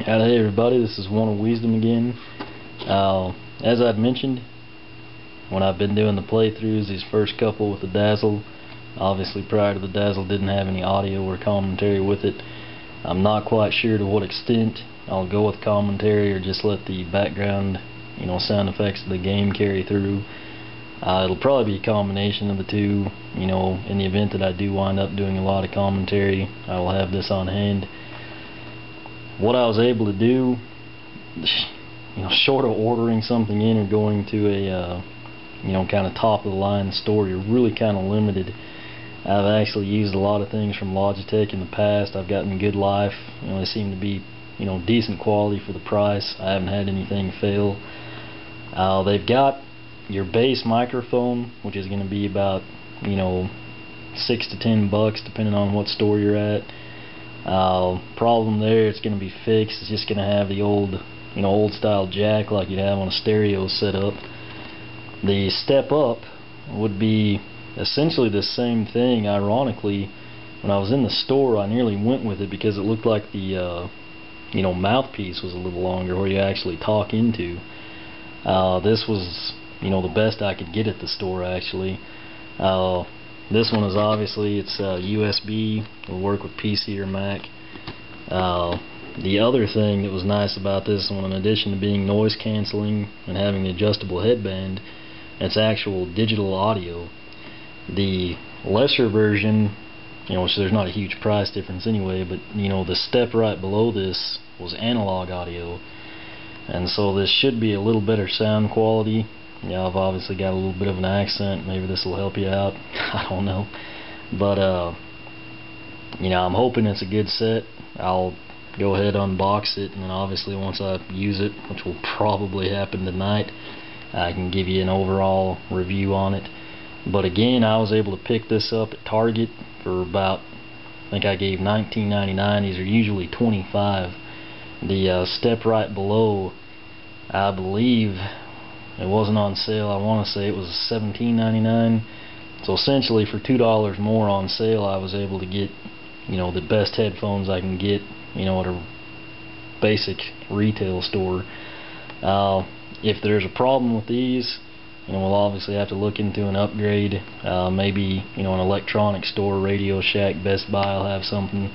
Hey everybody, this is One of Wisdom again. As I've mentioned, when I've been doing the playthroughs, these first couple with the Dazzle, obviously prior to the Dazzle didn't have any audio or commentary with it. I'm not quite sure to what extent I'll go with commentary or just let the background, sound effects of the game carry through. It'll probably be a combination of the two. In the event that I do wind up doing a lot of commentary, I will have this on hand. What I was able to do, short of ordering something in or going to a kind of top of the line store, you're really kind of limited. I've actually used a lot of things from Logitech in the past. I've gotten good life. They seem to be decent quality for the price. I haven't had anything fail. They've got your base microphone, which is going to be about $6 to $10 depending on what store you're at. Problem there, it's going to be fixed. It's just going to have the old style jack like you'd have on a stereo setup. The step up would be essentially the same thing. Ironically, when I was in the store, I nearly went with it because it looked like the mouthpiece was a little longer where you actually talk into. This was the best I could get at the store actually. This one is obviously it's USB. It'll work with PC or Mac. The other thing that was nice about this one, in addition to being noise cancelling and having the adjustable headband, it's actual digital audio. The lesser version, which there's not a huge price difference anyway, but the step right below this was analog audio, and so this should be a little better sound quality. I've obviously got a little bit of an accent. Maybe this will help you out. I don't know. But, I'm hoping it's a good set. I'll go ahead and unbox it, and then obviously once I use it, which will probably happen tonight, I can give you an overall review on it. But again, I was able to pick this up at Target for about, I think I gave $19.99. These are usually $25. The step right below, I believe, it wasn't on sale. I want to say it was $17.99. So essentially for $2 more on sale, I was able to get the best headphones I can get at a basic retail store. If there's a problem with these, we'll obviously have to look into an upgrade. Maybe an electronics store, Radio Shack, Best Buy will have something.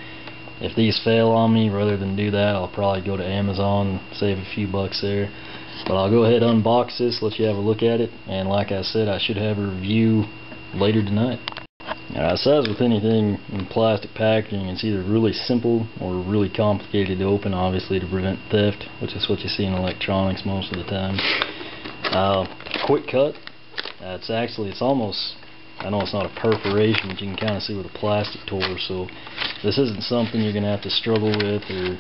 If these fail on me, rather than do that, I'll probably go to Amazon, save a few bucks there. But I'll go ahead and unbox this, let you have a look at it, and like I said, I should have a review later tonight. So as with anything in plastic packaging, it's either really simple or really complicated to open, obviously to prevent theft, which is what you see in electronics most of the time. Quick cut. It's almost, I know it's not a perforation, but you can kind of see where the plastic tore, so this isn't something you're going to have to struggle with or,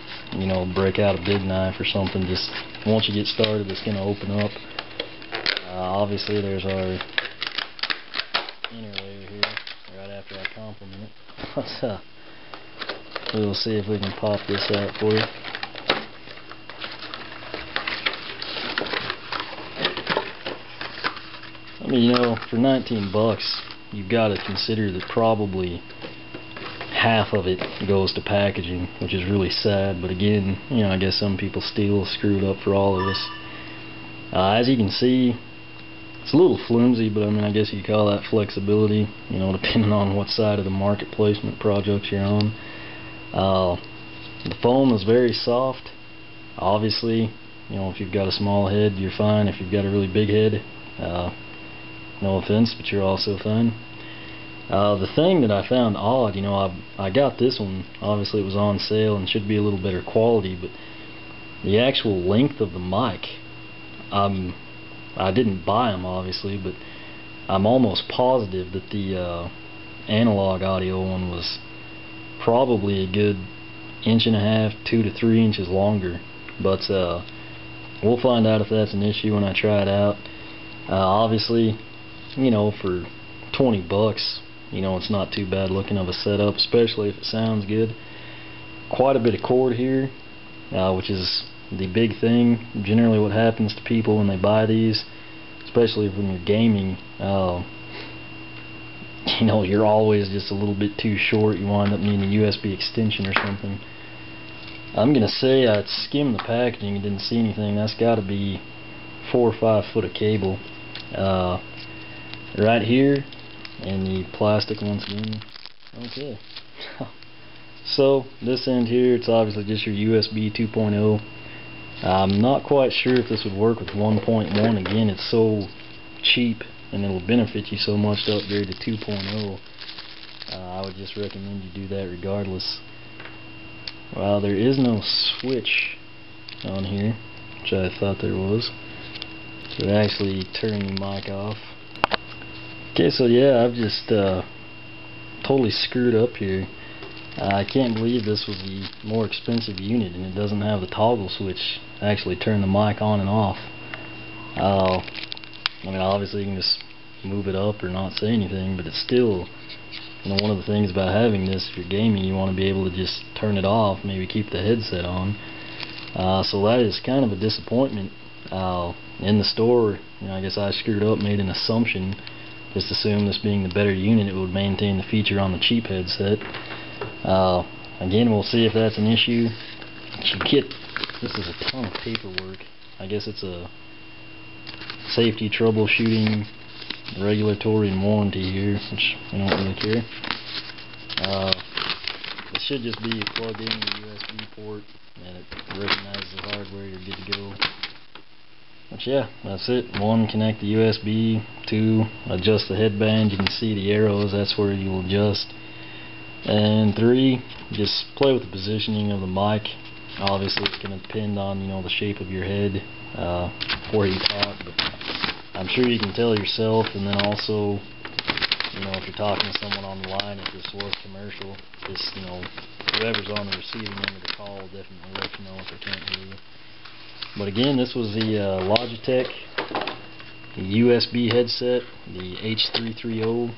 break out a big knife or something. Just once you get started, it's going to open up. Obviously, there's our inner layer here, right after I compliment it. We'll see if we can pop this out for you. I mean, for $19, you've got to consider that probably half of it goes to packaging, which is really sad. But again, I guess some people steal, screw it up for all of us. As you can see, it's a little flimsy, but I guess you could call that flexibility, depending on what side of the market placement projects you're on. The foam is very soft. Obviously, if you've got a small head, you're fine. If you've got a really big head, no offense, but you're also fine. The thing that I found odd, I got this one, obviously it was on sale and should be a little better quality, but the actual length of the mic, I didn't buy them obviously, but I'm almost positive that the analog audio one was probably a good 1.5 inches, 2 to 3 inches longer, but we'll find out if that's an issue when I try it out. Obviously, for $20, it's not too bad looking of a setup, especially if it sounds good. Quite a bit of cord here, which is the big thing. Generally what happens to people when they buy these, especially when you're gaming, you're always just a little bit too short. You wind up needing a USB extension or something. I'm gonna say I skimmed the packaging and didn't see anything. That's got to be 4 or 5 foot of cable right here, and the plastic once again. Okay. So this end here, it's obviously just your USB 2.0. I'm not quite sure if this would work with 1.1. Again, it's so cheap and it'll benefit you so much to upgrade to 2.0. I would just recommend you do that regardless. Well, there is no switch on here, which I thought there was. So it actually turn the mic off. Okay, so yeah, I've just totally screwed up here. I can't believe this was the more expensive unit and it doesn't have the toggle switch to actually turn the mic on and off. I mean, obviously you can just move it up or not say anything, but it's still, you know, one of the things about having this, if you're gaming, you want to be able to just turn it off, maybe keep the headset on. So that is kind of a disappointment. In the store, you know, I guess I screwed up, made an assumption, just assumed this being the better unit, it would maintain the feature on the cheap headset. Again, we'll see if that's an issue. You get, this is a ton of paperwork. I guess it's a safety troubleshooting, regulatory and warranty here, which we don't really care. It should just be you plug in the USB port and it recognizes the hardware, you're good to go. But yeah, that's it. 1, connect the USB. 2, adjust the headband. You can see the arrows, that's where you'll adjust. And 3, just play with the positioning of the mic. Obviously it's going to depend on, you know, the shape of your head where you talk, but I'm sure you can tell yourself. And then also, you know, if you're talking to someone on the line, if this was commercial, just, you know, whoever's on the receiving end of the call will definitely let you know if they can't hear you. But again, this was the Logitech USB headset, the H330.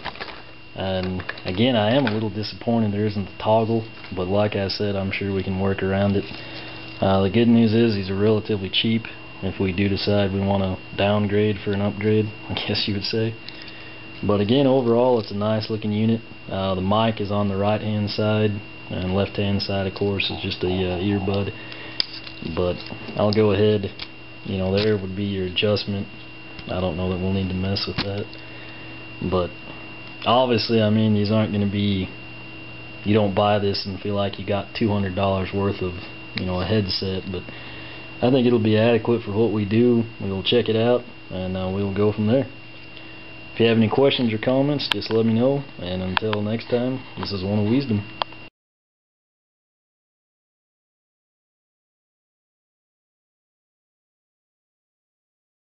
And again, I am a little disappointed there isn't the toggle, but like I said, I'm sure we can work around it. The good news is these are relatively cheap if we do decide we want to downgrade for an upgrade, I guess you would say. But again, overall it's a nice looking unit. The mic is on the right hand side, and left hand side of course is just a earbud. But I'll go ahead, you know, there would be your adjustment. I don't know that we'll need to mess with that. But obviously, I mean, these aren't going to be, you don't buy this and feel like you got $200 worth of, you know, a headset, but I think it'll be adequate for what we do. We will check it out and we will go from there. If you have any questions or comments, just let me know, and until next time, this is One of Wisdom.